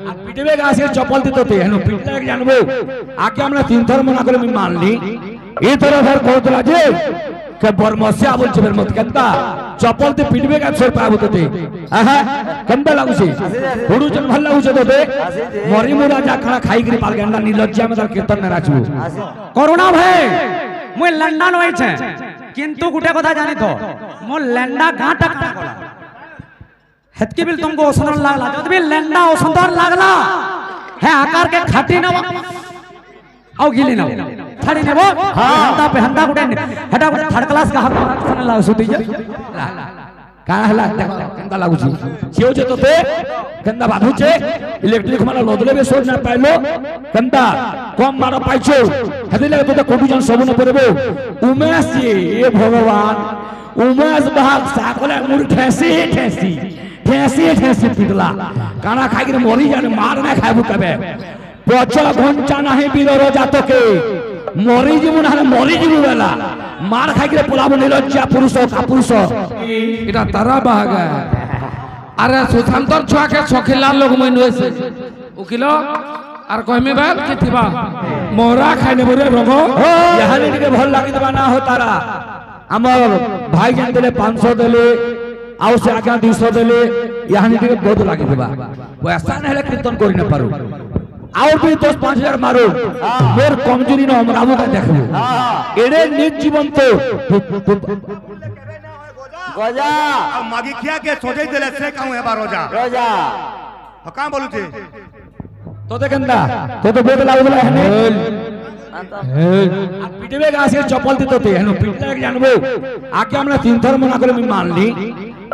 আর পিটবে গাছের চপল দিতে হেন পিটলে জানবো আগে আমরা 3 থর মনা করে আমি মানলি এই তোরা ধর কতলা যে কে বর্মসিয়া বলছে বের মত কেনতা চপল তে পিটবে গাছের পাবো তোতে আহা কেনতা লাগুছে হুড়ুজন ভাল লাগুছে তোতে মরি মুরা যা খানা খাই গরি পাল গন্ডা নিলজ্জা আমি তার কীর্তন না নাচবো করুণা ভাই মুই লন্ডন হইছে কিন্তু গুটে কথা জানি তো মোর লেন্ডা গাঁটা কাটা গলা হেতকে বিল तुमको सुंदर लागला जब भी लेंडा सुंदर लागला है आकार के खाटी न आओ गिली न छाड़ी नेबो हंदा पे हंदा गुटे हेटा गुटे थर्ड क्लास का हाथ सन ला सुती जे का हला केंदा लागुची सेव जे तोते केंदा बाधुचे इलेक्ट्रिक माला लदले बे सोर ना पाइलो केंदा कम मारो पाइछो हेदि लागे तोते कोटु जन सबन परबो उमेश ए भगवान उमेश भाग साकले मुर ठेसी ठेसी ठेसी ठेसी पिटला काना खाइ के मरी जाने मार ना खाबु तबे पचा घंटा नाही बिदर जातके मरी जीवन हाले मरी जीवन वाला मार खाइ के पोलाबो निलज्जा पुरुष का पुरुष এটা তারা বাগা আরে সুশান্তর ছুয়াকে সখিলা লোক মইন হইছে উকিল আর কইমে বাদ কি থিবা मोरा खाइले बरे रंग यहानी के भल लागि दबा ना हो तारा हमर भाई जन देले 500 देले आउ से आगे 200 देले यहानी के बहुत लागि दबा वो ऐसा न है कीर्तन करि न पारो और भी 10-5000 मारो मोर कमजोरी न हमरा मु का देखबो एड़े निज जीवन तो गजा अब मागी किया के सोचे दिले से कहूं है बार रोजा गजा तो काम बोलू थे तो देखंदा तो बहुत लागला है আর পিটবে গাছের চপল দিতে হেন পিটলে জানবো আগে আমরা 3 থর মনা করে আমি মানলি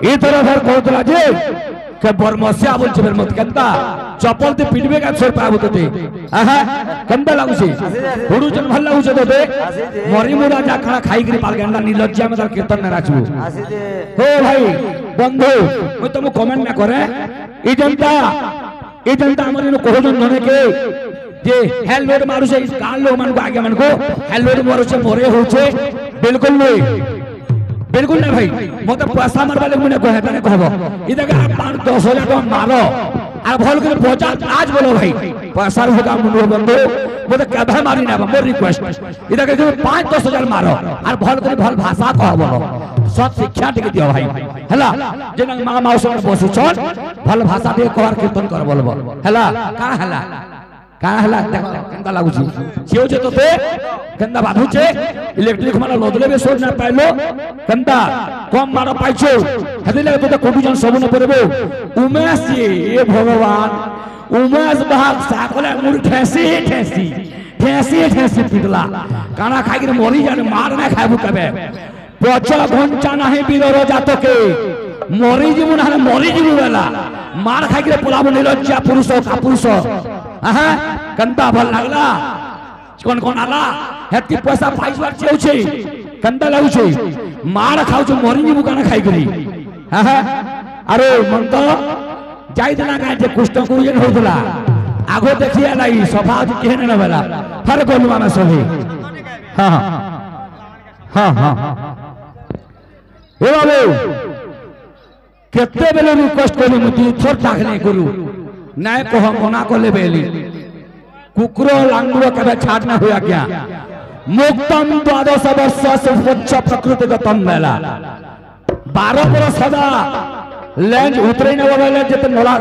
এই তোরা ধর কতলা যে কে বর্মসিয়া বলছে বের মত কেনতা চপল তে পিটবে গাছের পাবো তোতে আহা কেনতা লাগুছে হুড়ুজন ভাল লাগুছে তোতে মরি মুরা যা খানা খাই গরি পাল গন্ডা নিলজ্জা আমি তার কীর্তন না নাচবো ও ভাই বন্ধু মই তুমি কমেন্ট না করে এই জনতা আমার এনে কোহজন ধনে কে যে হেলমেট মারুছে গাল লোক মান আগে মান को হেলমেট মারুছে মরে होছে बिल्कुल ना भाई मत पैसा मारबा ले मुने कहे तने कहबो इ देखा 5-10 हजार टका मारो আর ভল করে 50 আজ বলো ভাই पैसा होगा मुनो बंदो मत केभे मारी ना मोर रिक्वेस्ट इ देखा जो 5-10 हजार मारो আর ভল করে ভল ভাষা কহ বলো সৎ শিক্ষা টিকে দিও ভাই হেলা যেন মা মাউসন বসু চল ভল ভাষা দিয়ে কর কীর্তন কর বলবো হেলা কা হেলা केंदा लागुची सेव जे तोते केंदा बाधुचे इलेक्ट्रिक माला लदले बे सोर ना पाइलो केंदा कम मारो पाइछो हेदि लागे तोते कोटु जन सबन परबो उमेश ए भगवान उमेश भाग साकले मुर ठेसी ठेसी ठेसी ठेसी पिटला काना खाइ के मरी जाने मार ना खाबु तबे पचा घंटा नाही बिदर जातके मरी जीवन हाले मरी जीवन वाला मार खाइ के पोलाबो निलज्जा पुरुष का पुरुष आहा कंदा भल लागला कोन आला हेती पैसा फाइस बार छे कंदा लागु छे मार खाउ छ मरि जीवु काना खाइ गरी आहा अरे मन तो जाई देला का जे कुष्ठ कुरियन होतला आगो देखिया लाई सफा केहन न बेला फर कोलवा में सही हां हां ए बाबू केते बेले रिक्वेस्ट करू मुती थोर ताकने करू नाय को हम मना को ले बेली कुकुरो लांगुरो कबे छाड़ना हुआ क्या मुक्तम द्वादश वर्ष सुवच्छ प्रकृतिगतम मेला 12 बरस सदा लेंज उतरे न वाले जत नोला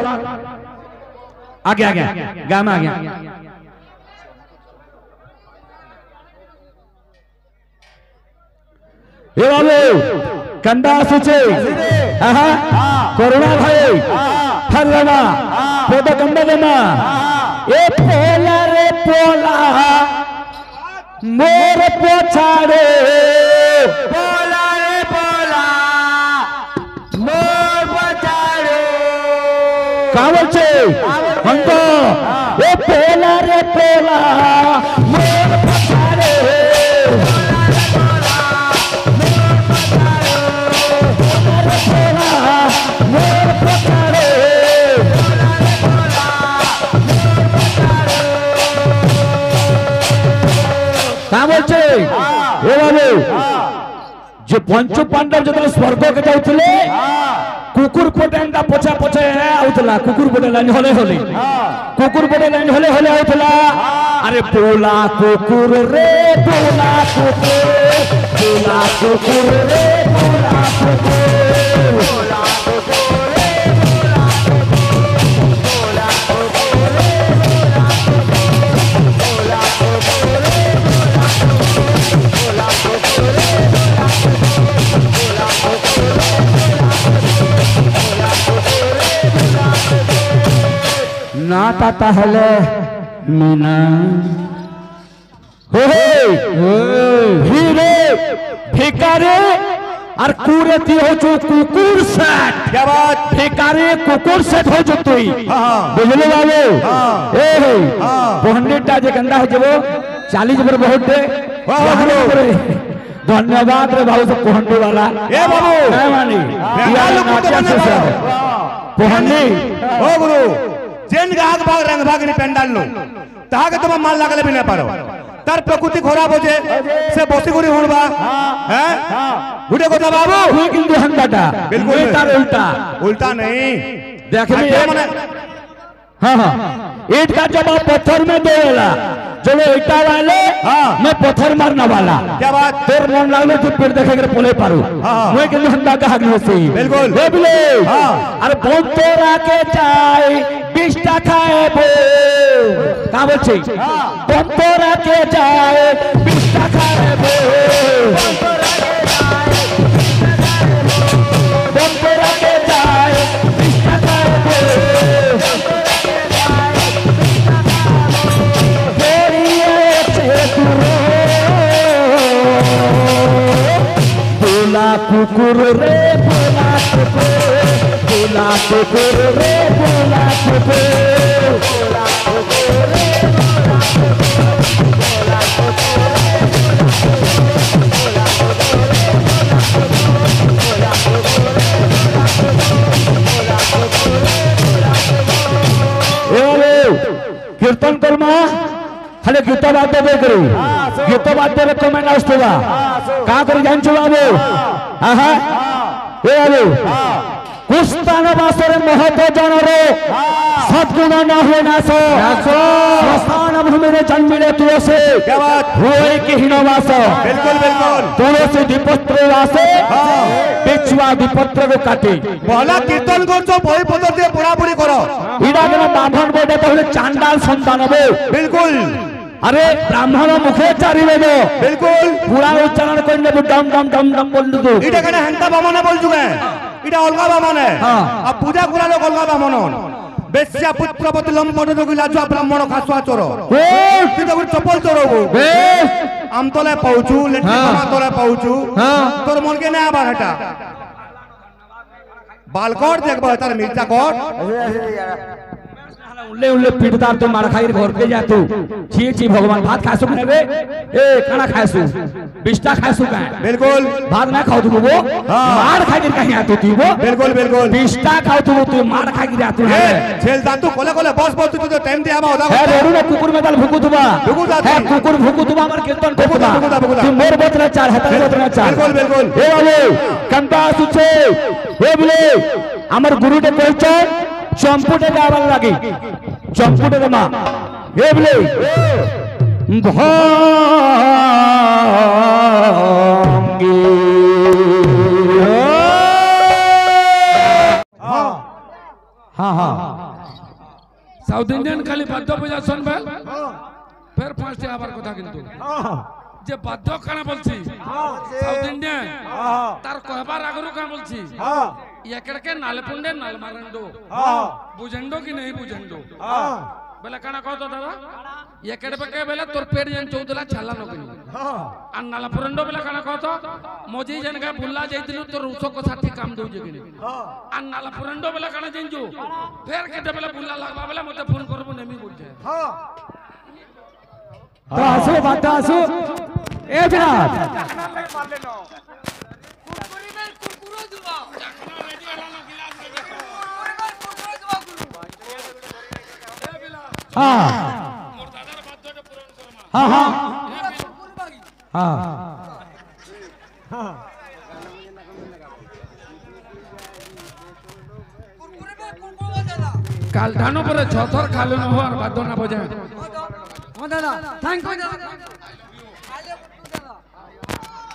आगे आगे गाम आ गया ए बाबू कंदा सुचे आहा कोरोना भाई फरना पोदा कंदा देना ए पोला रे पोला मोर पोछाड़े बोला रे बोला मोर बचाड़े कावल छे हमको ए पोला रे पोला मोर पोछाड़े যে পঞ্চ পাণ্ডব যেতবে স্বর্গকে যাউଥିଲେ কুকুর পটেন্ডা পছা পছা আউতলা কুকুর পটে লাইন হলে হলে কুকুর পটে লাইন হলে হলে আউতলা আরে পোলা কুকুর রে পোলা কুকুর রে পোলা কুকুর না তাহলে মিনা হিরে ভিকারে আর কুরেতি হচ্ছে কুকুর সেট क्या बात ভিকারে কুকুর সেট হচ্ছে তুই हाँ। বুঝলি বাবু हाँ। এ हाँ। পন্ডিতটা যে গন্দা হয়ে যাব 40 বছর বহুত দে वाह, বাহারে वाह। করে ধন্যবাদ রে বাবু সব পন্ডি वाला ए बाबू না মানি बेंगाल ইয়ার लोग तो নাচা बने শেষ পন্ডি ओ गुरु जेन गाग भाग रंग भाग नि पेंडाल लो ताहा के तुम माल लागले भी न पारो तार प्रकृति खराब हो जे से बसी गुरी होणबा हैं गुडे কথা बाबू তুই কিন্তু হাঙ্গাটা बिल्कुल তুই তার উল্টা उल्टा नहीं देखने क्या एक- माने हाँ हाँ ईट का जवाब पत्थर में देला चलो ईटा वाले हाँ। मैं पत्थर मारने वाला क्या बात तोर मन लागले तू पेड़ देखे के पोले पारू हाँ। मैं কিন্তু হন্দা কা হাগলি হইছি बिल्कुल। হে বিলে हाँ। আর বন্তরা কে চাই 20 টাকা খাইবো কা বলছি বন্তরা কে চাই 20 টাকা খাইবো বন্তরা কে চাই 20 টাকা খাইবো পোলা কুকুর রে পোলা কুকুর পোলা কুকুর রে পোলা কুকুর পোলা কুকুর রে कीर्तन कर्मा खाली गीत बाध्य बेकरी गीत बाध्य रेकमेंड आसतोगा का करी जानছো बाबू आहा ए बाबू कुस्तान बासरे महतो जनरे सद्गुण न हुए नासो स्मशान भूमि रे जन्मिले तुलसी क्या बात हुए कि हीनवास बिल्कुल बिल्कुल तुलसी दीपत्र वासे बिछुआ दीपत्र को काटे पहला कीर्तन করছো বই পত্র দিয়ে পড়াপড়ি করো इडा केन ब्राह्मण बेटा তাহলে চান্ডাল সন্তান হবে बिल्कुल अरे ब्राह्मण मुखे चारी বেদ बिल्कुल পুরা উচ্চারণ করে নেব ডম ডম ডম ডম বলতো তো এটা কেন হ্যান্তা বামনে বলছু কে এটা অলগা বামনে হ্যাঁ। আর পূজা করা লোক অলগা বামন বেশ্যা পুত্রবতী লম্পট যোগিলা জুয়া ব্রাহ্মণ খাসুয়া চোর ও তুই তো চপল চোরবু বেশ আমতলে পাউছু লেট্রিন হ্যাঁ। তলে পাউছু হ্যাঁ। তোর মনকে না আবার এটা বালকট দেখবো তার মির্জা কট उल्ले उल्ले पीटदार तो मार खाई घर के जा तू छी छी भगवान भात खासु ने बे ए खाना खासु बिस्टा खासु का बिल्कुल भात ना खाओ तू वो हाँ। मार खाई दिन कहीं आतो तू वो बिल्कुल बिल्कुल बिस्टा खाओ तू मार खाई गिरा तू ए छेल दातु कोले कोले बस बस तू तो टाइम दिया बा ओदा है रोडू ने कुकुर में दाल भुकु तुबा भुकु दाती। है कुकुर भुकु तुबा हमर कीर्तन को भुकु दा, भुकु दा, भुकु दा। तू मोर बोतरा चार हतर बोतरा चार बिल्कुल बिल्कुल ए बाबू कंता सुचे ए बोले हमर गुरु ने कहछ चंपुटे गावल लागी चंपुटे रे मां ए बोले भांगी हाँ हाँ সাউথ ইন্ডিয়ান খালি বাদ্য পূজা শুনবে ফের ফার্স্টে আবার কথা কিন্তু যে বাদ্য কানা বলছি সাউথ ইন্ডিয়ান তার কহবার আগরু কানা বলছি একেড়কে নালপুন্ডে নালমারন্ডো বুঝেন্ডো কি नहीं বুঝেন্ডো বেলা কানা কত দাদা একেড় বেকে বেলা তোর পেট যেন চৌদলা ছালা নকিনি আর নালপুরন্ডো বেলা কানা কত মজি যেনকা ভুল্লা যাইতিলু তোর উস কথা ঠিক কাম দউছে কিনি আর নালপুরন্ডো বেলা কানা জানজু ফের কেটে বেলা ভুল্লা লাগবা বেলা মতে ফোন করবো নেমি বলছে तो आसो बात आसो ए विराट हाँ हाँ हाँ हाँ কালটানো পরে ছথর খালে ন আর বাদ্য না বজে ও দাদা থ্যাংক ইউ দাদা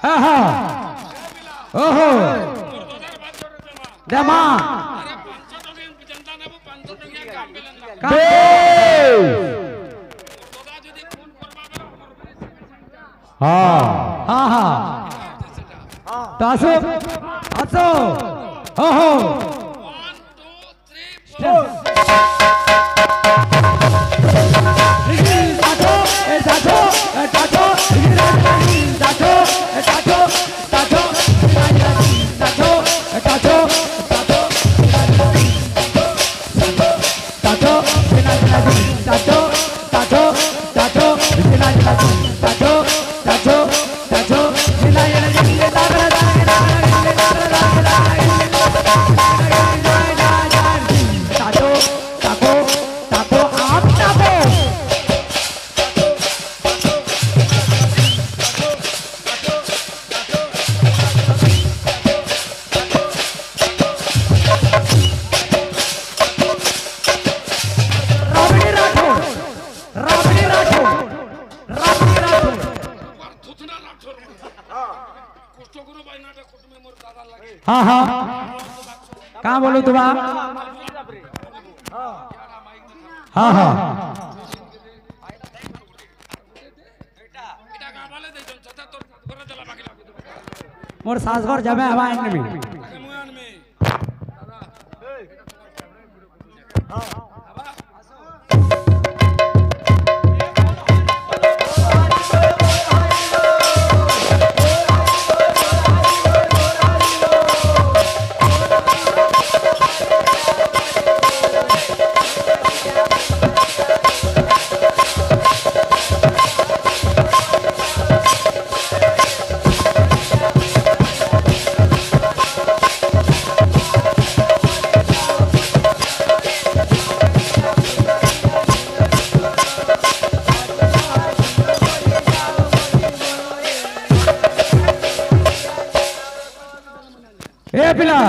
হ্যাঁ হ্যাঁ ওহো দেমা হ্যাঁ হ্যাঁ হ্যাঁ তো আসো আসো ওহো हाँ हाँ कहाँ बोलो तुम हाँ हाँ मोर सासघर जाबे हवा एंड में पिला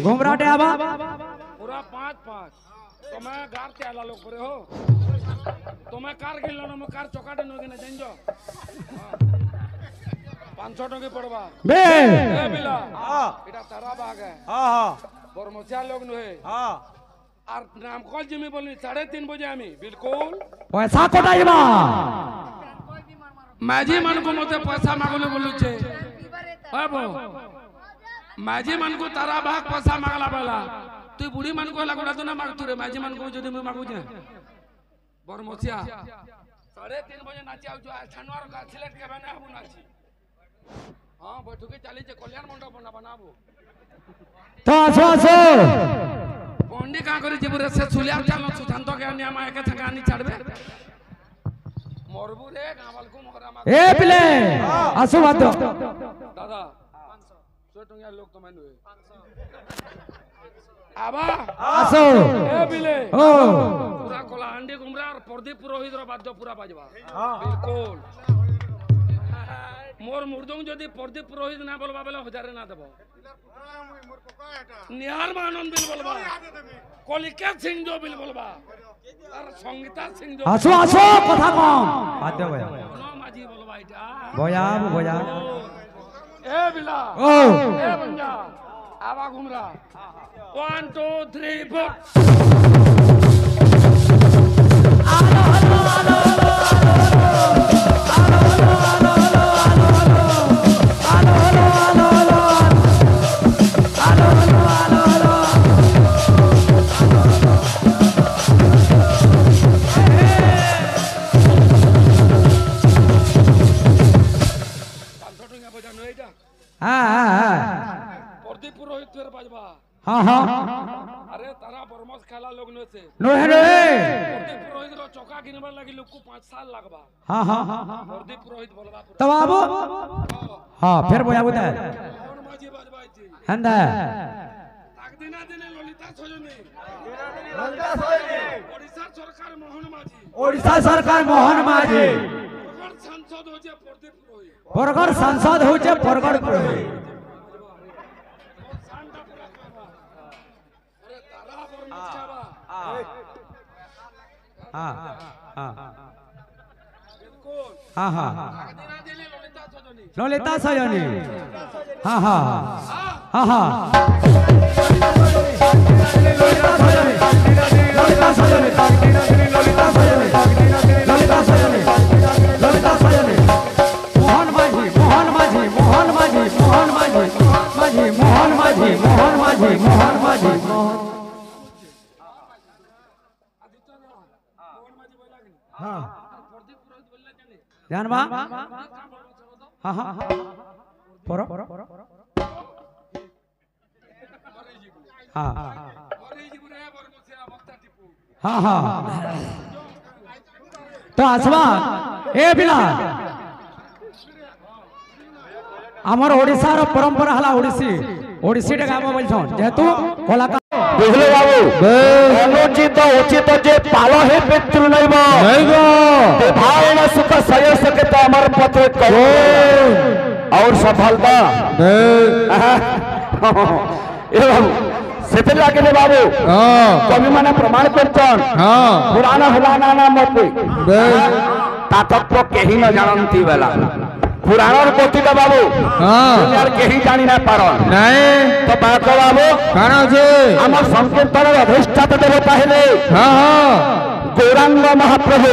घुमराटे आवा पूरा 5-5 तुम्हें गार ते आला लोग करे हो तुम्हें कार गिल्लो न कार चौकाटे नोगे न जंजो 500 टके पड़वा बे ए बिला हां एटा तारा बाग है हां हां बरमसिया लोग नु है हां আর নাম কল জিমি বলনি 3:30 बजे আমি बिल्कुल पैसा कोटाइबा মাঝি মান को মতে पैसा मागले बोलुचे बाबू माझी मन को तारा भाग पैसा मागला बेला तू बुढ़ी मन को लागुड़ा तो ना माग तू रे माझी मन को जदी मैं मागू जे बरमसिया 3:30 बजे नाची आउ जो छनवार का सिलेक्ट के बना हबु नाची हां बैठके चली जे कल्याण मंडप बना बनाबो तो आसो आसो पंडी का करी जेबुरे से सुलिया चाल सुशांत के अन्या मा एके छका आनी छाड़बे मरबू रे गावल को मोहरा मा ए पिले आसो बात दादा 100 टंगिया लोग तो मैंने आबा आसो ए बिले ओ पूरा कोला अंडे घुमरा और प्रदीप पुरोहित रो बाद्य पूरा बाजवा बिल्कुल मोर मुर्दों जदी प्रदीप पुरोहित ना बोलबा बेला 1000 ना देबो निहाल आनंद बिल बोलबा कलिका सिंह जो बिल बोलबा और संगीता सिंह जो आसो आसो কথা কম বাদ দে ভাই नो माझी बोलबा এটা বয়াব বয়া ए बिला ओ ए बंजा आवा घुमरा 1 2 3 4 प्रदीप पुरोहित फेर बाजबा हाँ हाँ अरे तारा बरमस खेला लोग न से नो है रे प्रदीप पुरोहित रो चौका गिनबा लगी लोग को 5 साल लगबा हाँ हाँ प्रदीप पुरोहित बोलबा तब आबो हाँ फिर बोया बुता कौन माझी बाजबा छी हंदा ताक दिना दिने ललिता सोजनी ओडिशा सरकार मोहन माझी बरगढ़ सांसद होचे बरगढ़ पुरोहित हाँ हाँ हाँ हाँ ललिता सजनी हाँ हाँ हाँ हाँ ललिता सजनी ललिता सजनी ललिता सजनी ललिता सजनी ललिता सजनी मोहन माझी मोहन माझी मोहन माझी मोहन माझी माझी मोहन माझी मोहन माझी मोहन माझी हाँ जानबा हाँ हाँ परो हाँ हाँ हाँ तो आसवा ए बिला आमर ओडिशा रो परंपरा हला ओडिसी ओडिसी टे गाबो बोलछन जेतु कलाकार बुझले बाबू अनुचित उचित जे पाल हे पितृ नैव भावना सुख सय सके तो अमर पत्र करो और सफलता एवं सेते लागे ने बाबू कवि माने प्रमाण करछन पुराण हलाना ना मत तातत्व केही न जानंती बेला पुराण कोती का बाबू यार केही जानी ना पारो नहीं तो बात बाबू काना जे हमर संकीर्तन अधिष्ठाता देवता हेले हां हां गौरांग महाप्रभु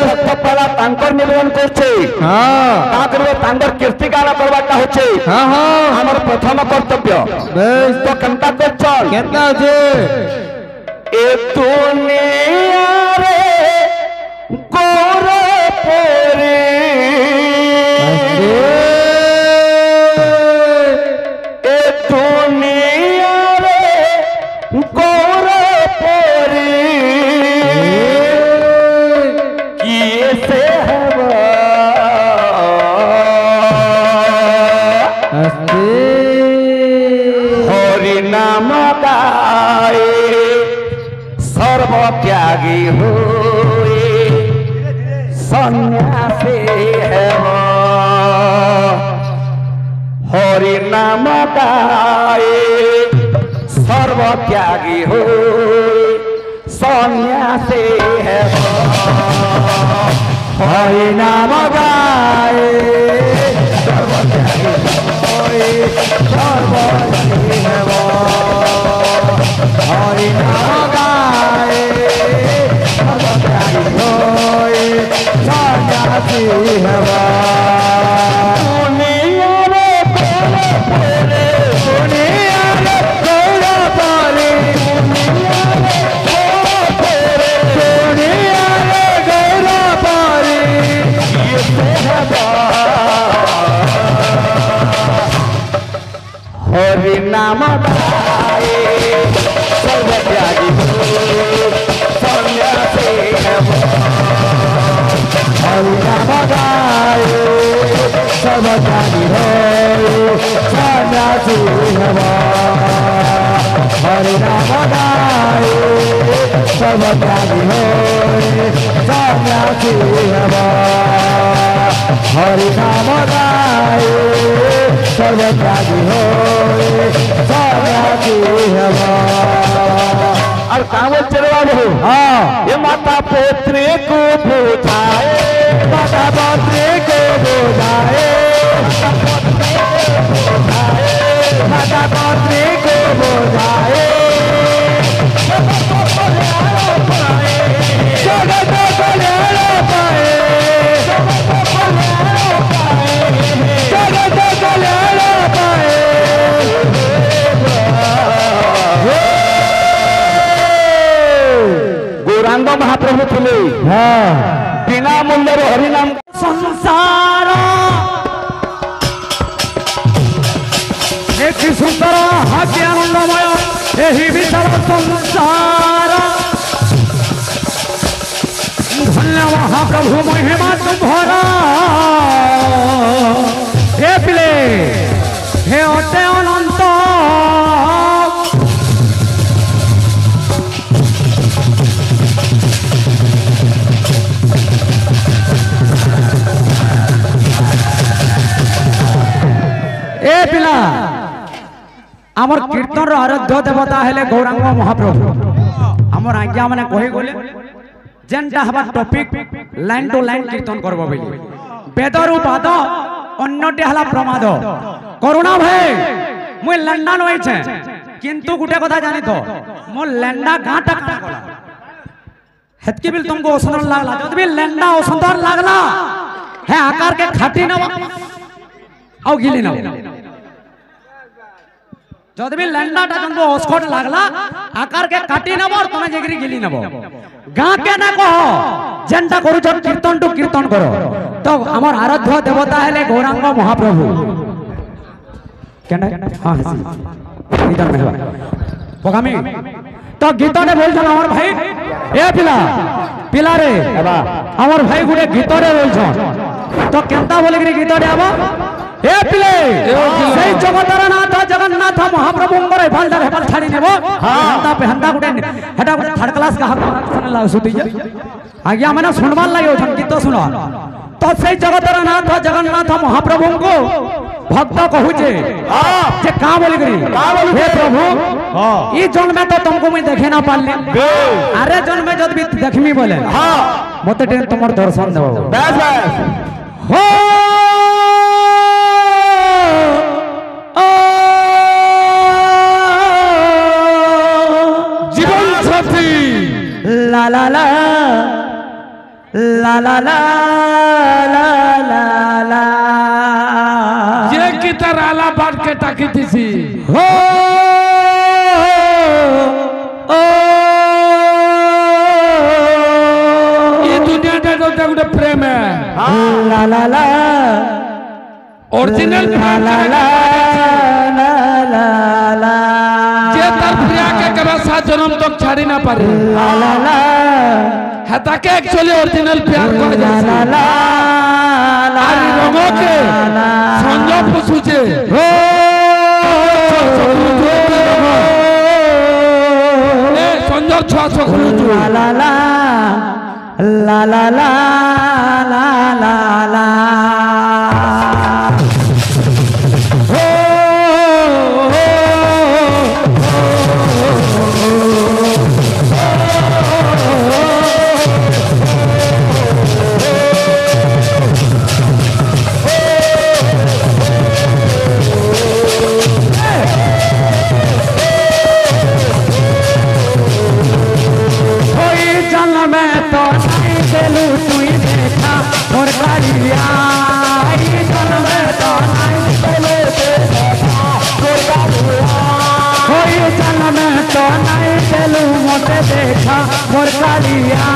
सत्यपाला तांकर निवेदन करछे हां का करबे तांकर कीर्ति गान करबाटा होछे हां हां हमर प्रथम कर्तव्य बेस तो कंता करछन केतना जे ए दुनिया रे गौर पोरे ए दुनिया रे गौर पोरे किए से हरि नाम गाए सर्व त्यागी होए सन्यासी है हरि नाम गाए सर्व त्यागी हो सन्यासी है हरि नाम गाए सर्व त्यागी होए सर्वत्यागी है हरि नाम गाए सर्व त्यागी होए सन्यासी है हरि नाम गाए सर्व त्यागी सन्यासी है हरि नाम गाए सर्व त्यागी सन्यासी है हरि नाम गाए सर्व त्यागी सन्यासी है हरि नाम गाए सर्व त्यागी सन्यासी है और कावल चलवा दो हाँ ये माता पोत्री को बुझाए माता पोत्री को बुझाए माता पोत्री को बुझाए जगत को ले पाए जगत को ले पाए गौरांग महाप्रभु थे बिना मूल्य हरिनाम संसार एक सुंदर हास्य आनंदमय यही विशाल संसार धन्य महाप्रभु महिमा तुम्हारा हे पिले हे अटे अनंत ए पिला आमर कीर्तन आराध्य देवता हेले गौरांग महाप्रभु आम আমার আজ্ঞা মানে কহি গলে যেনটা হবার টপিক লাইন টু লাইন কীর্তন করব বলি বেদরু বাদ অন্যটি হলা প্রমাদ করুণা ভাই মুই লন্ডন হইছে কিন্তু গোটে কথা জানি তো মোর লেন্ডা গাঁটা কাটা গলা হেতকি বিল तुमको सुंदर लागला जब भी लेंडा सुंदर लागला है आकार के खाटी न आओ गिली न जब भी लेंडा टा तुमको ओस्कोट लागला आकार के काटी न और तुम्हें जगरी गिली न गा के न कहो जेंटा करू जब कीर्तन टू कीर्तन करो तो हमर आराध्य देवता है गौरांग महाप्रभु केना हां हसी इधर में पगामी तो गीत ने बोल छन हमर भाई ए पिला पिला रे हमर भाई गुडे गीत रे बोल छन तो केनता बोले कि गीत रे आबो ए पिले सेई जगतर नाथ जगन्नाथ महाप्रभु करे भाल दे भाल छाड़ी नेबो हंदा पे हंदा गुडे हेटा गुडे थर्ड क्लास का सुन ला सुती आज्ञा माने सुनवान लायो छन गीत सुनो तो सेई जगतर नाथ जगन्नाथ महाप्रभु को भक्त कहूचे जे का बोली करी हे प्रभु ई जन्म में तो तुमको मैं देखे ना पाले अरे जन्म में जब भी देखमी बोले मते टेन तुमर दर्शन देबो बस बस हो জীবন সাথী লা লা লা লা লা লা লা লা লা যে কি তার আলা বাট কে তাকিতেছি हो ओ এই দুনিয়াটা তো একটা প্রেম ला ला ला অরিজিনাল ला ला ला ला ला ला যে তার প্রিয়া কে কবে সাত জন্ম তক ছাড়ি না পারে ला ला ला হ্যাঁ তাকে অ্যাকচুয়ালি অরিজিনাল প্যার করা ला যায় ला ला আর রঙকে সংযোগ পুষুছে हो সংযোগ ছোঁয়া চোখলু ला ला ला ला ला ला ला ला देखा मोर कालिया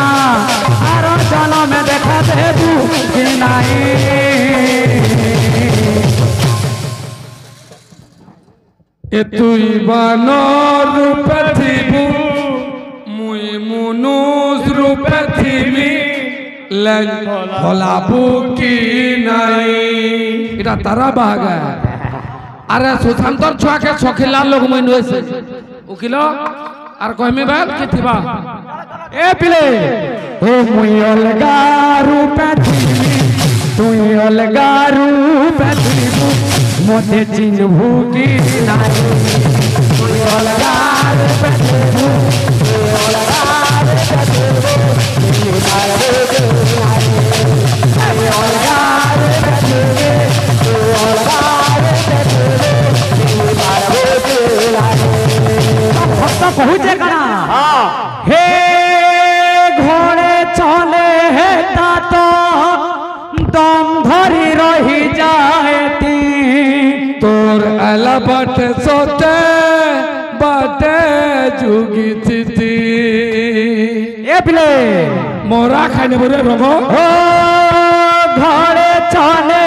आरो चलो में देखा दे तू कि नहीं এ তুই বানর রূপে থিবু মুই মনুষ রূপে থিবি হলাবু কি নাই এটা তারা বাগা আরে সুশান্তর ছুয়াকে ছখিলা লোক মই নইছে উকিল আর কইমি বেল কি থিবা ए पिले ओ मुई अलगा रूप थीबी तुई अलगा रूप थीबू मोते चिन्हबू की नाही मुई अलगा रूप थीबू तुई अलगा रूप थीबू मुई अलगा रूप थीबू तुई अलगा रूप थीबू भक्त पहुंचे कना हे घोड़े चले है तो दम धरी रही जाती তোর আলা বাটে সতে বাটে যুগি চিতি ए पिले মোরা খাইনে বরে রব ओ घोड़े चले